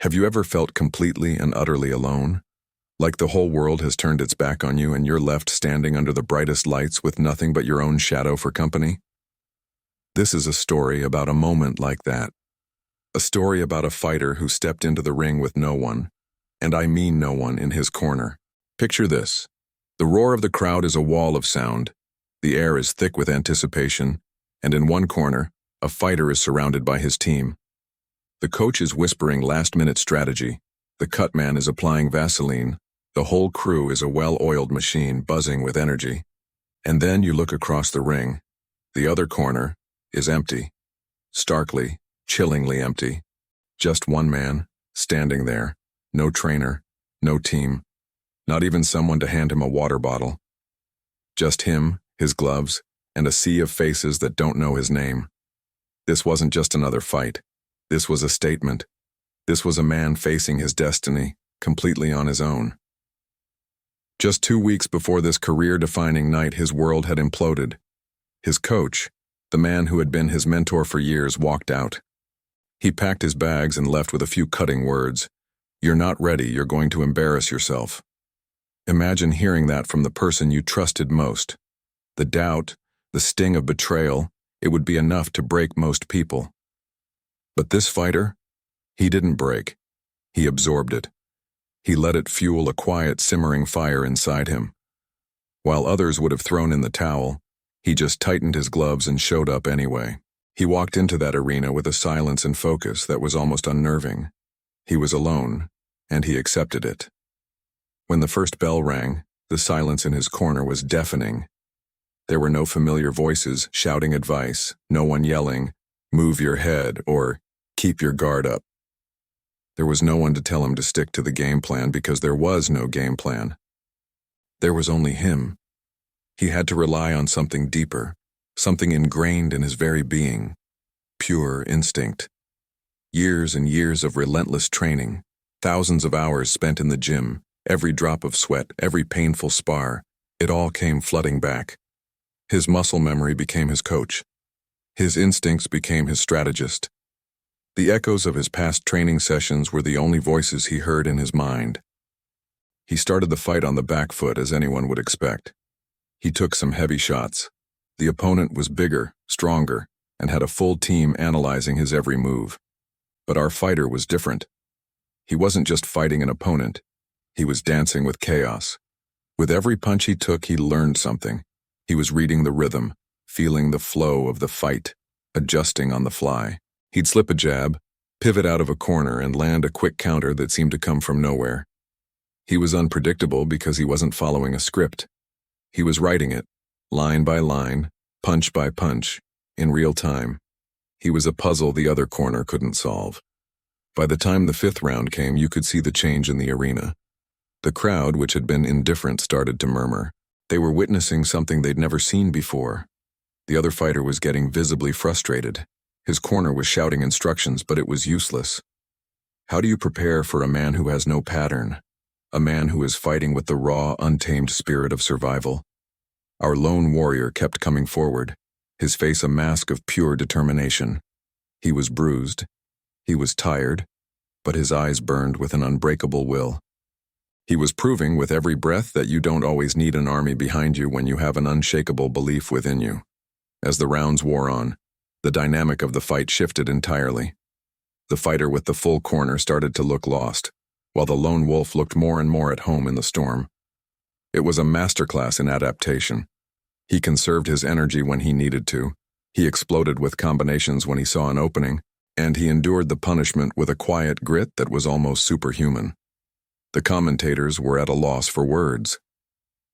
Have you ever felt completely and utterly alone? Like the whole world has turned its back on you and you're left standing under the brightest lights with nothing but your own shadow for company? This is a story about a moment like that. A story about a fighter who stepped into the ring with no one, and I mean no one, in his corner. Picture this. The roar of the crowd is a wall of sound. The air is thick with anticipation, and in one corner, a fighter is surrounded by his team. The coach is whispering last-minute strategy. The cut man is applying Vaseline. The whole crew is a well-oiled machine buzzing with energy. And then you look across the ring. The other corner is empty. Starkly, chillingly empty. Just one man, standing there. No trainer, no team. Not even someone to hand him a water bottle. Just him, his gloves, and a sea of faces that don't know his name. This wasn't just another fight. This was a statement. This was a man facing his destiny, completely on his own. Just 2 weeks before this career-defining night, his world had imploded. His coach, the man who had been his mentor for years, walked out. He packed his bags and left with a few cutting words. "You're not ready, you're going to embarrass yourself." Imagine hearing that from the person you trusted most. The doubt, the sting of betrayal, it would be enough to break most people. But this fighter, he didn't break. He absorbed it. He let it fuel a quiet, simmering fire inside him. While others would have thrown in the towel, he just tightened his gloves and showed up anyway. He walked into that arena with a silence and focus that was almost unnerving. He was alone, and he accepted it. When the first bell rang, the silence in his corner was deafening. There were no familiar voices shouting advice, no one yelling, "Move your head," or "Keep your guard up." There was no one to tell him to stick to the game plan because there was no game plan. There was only him. He had to rely on something deeper, something ingrained in his very being, pure instinct. Years and years of relentless training, thousands of hours spent in the gym, every drop of sweat, every painful spar, it all came flooding back. His muscle memory became his coach. His instincts became his strategist. The echoes of his past training sessions were the only voices he heard in his mind. He started the fight on the back foot, as anyone would expect. He took some heavy shots. The opponent was bigger, stronger, and had a full team analyzing his every move. But our fighter was different. He wasn't just fighting an opponent. He was dancing with chaos. With every punch he took, he learned something. He was reading the rhythm, feeling the flow of the fight, adjusting on the fly. He'd slip a jab, pivot out of a corner, and land a quick counter that seemed to come from nowhere. He was unpredictable because he wasn't following a script. He was writing it, line by line, punch by punch, in real time. He was a puzzle the other corner couldn't solve. By the time the 5th round came, you could see the change in the arena. The crowd, which had been indifferent, started to murmur. They were witnessing something they'd never seen before. The other fighter was getting visibly frustrated. His corner was shouting instructions, but it was useless. How do you prepare for a man who has no pattern? A man who is fighting with the raw, untamed spirit of survival? Our lone warrior kept coming forward, his face a mask of pure determination. He was bruised. He was tired, but his eyes burned with an unbreakable will. He was proving with every breath that you don't always need an army behind you when you have an unshakable belief within you. As the rounds wore on, the dynamic of the fight shifted entirely. The fighter with the full corner started to look lost, while the lone wolf looked more and more at home in the storm. It was a masterclass in adaptation. He conserved his energy when he needed to. He exploded with combinations when he saw an opening, and he endured the punishment with a quiet grit that was almost superhuman. The commentators were at a loss for words.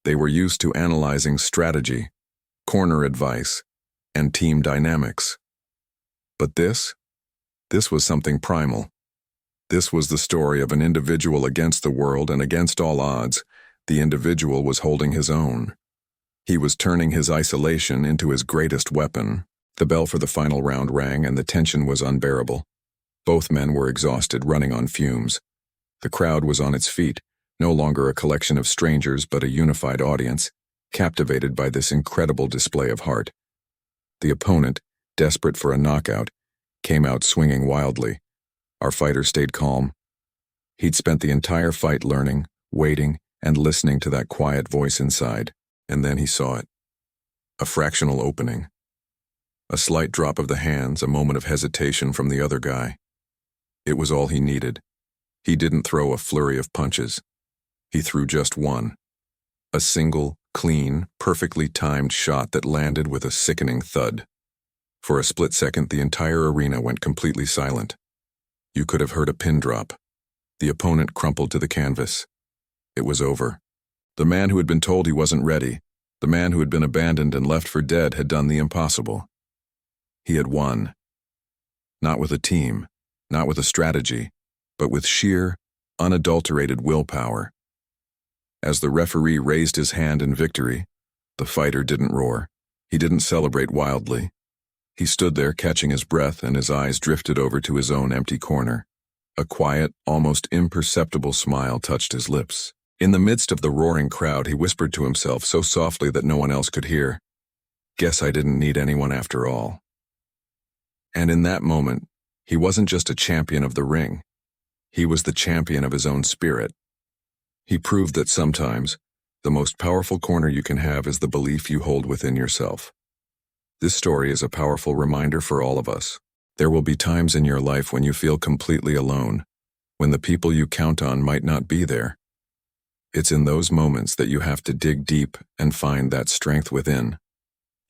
They were used to analyzing strategy, corner advice, and team dynamics. But this was something primal. This was the story of an individual against the world, and against all odds, the individual was holding his own. He was turning his isolation into his greatest weapon. The bell for the final round rang, and the tension was unbearable. Both men were exhausted, running on fumes. The crowd was on its feet, no longer a collection of strangers but a unified audience, captivated by this incredible display of heart. The opponent, desperate for a knockout, came out swinging wildly. Our fighter stayed calm, He'd spent the entire fight learning, waiting, and listening to that quiet voice inside, and then he saw it. A fractional opening. A slight drop of the hands, a moment of hesitation from the other guy. It was all he needed. He didn't throw a flurry of punches. He threw just one. A single, clean, perfectly timed shot that landed with a sickening thud. For a split second, the entire arena went completely silent. You could have heard a pin drop. The opponent crumpled to the canvas. It was over. The man who had been told he wasn't ready, the man who had been abandoned and left for dead, had done the impossible. He had won. Not with a team, not with a strategy, but with sheer, unadulterated willpower. As the referee raised his hand in victory, the fighter didn't roar. He didn't celebrate wildly. He stood there catching his breath, and his eyes drifted over to his own empty corner. A quiet, almost imperceptible smile touched his lips. In the midst of the roaring crowd, he whispered to himself so softly that no one else could hear, "Guess I didn't need anyone after all." And in that moment, he wasn't just a champion of the ring. He was the champion of his own spirit. He proved that sometimes, the most powerful corner you can have is the belief you hold within yourself. This story is a powerful reminder for all of us. There will be times in your life when you feel completely alone, when the people you count on might not be there. It's in those moments that you have to dig deep and find that strength within.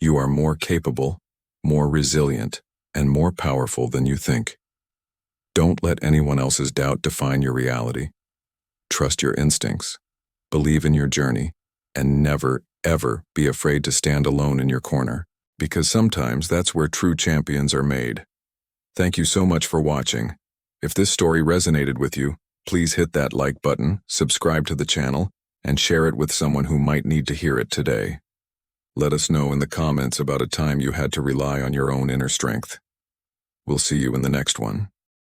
You are more capable, more resilient, and more powerful than you think. Don't let anyone else's doubt define your reality. Trust your instincts, believe in your journey, and never, ever be afraid to stand alone in your corner, because sometimes that's where true champions are made. Thank you so much for watching. If this story resonated with you, please hit that like button, subscribe to the channel, and share it with someone who might need to hear it today. Let us know in the comments about a time you had to rely on your own inner strength. We'll see you in the next one.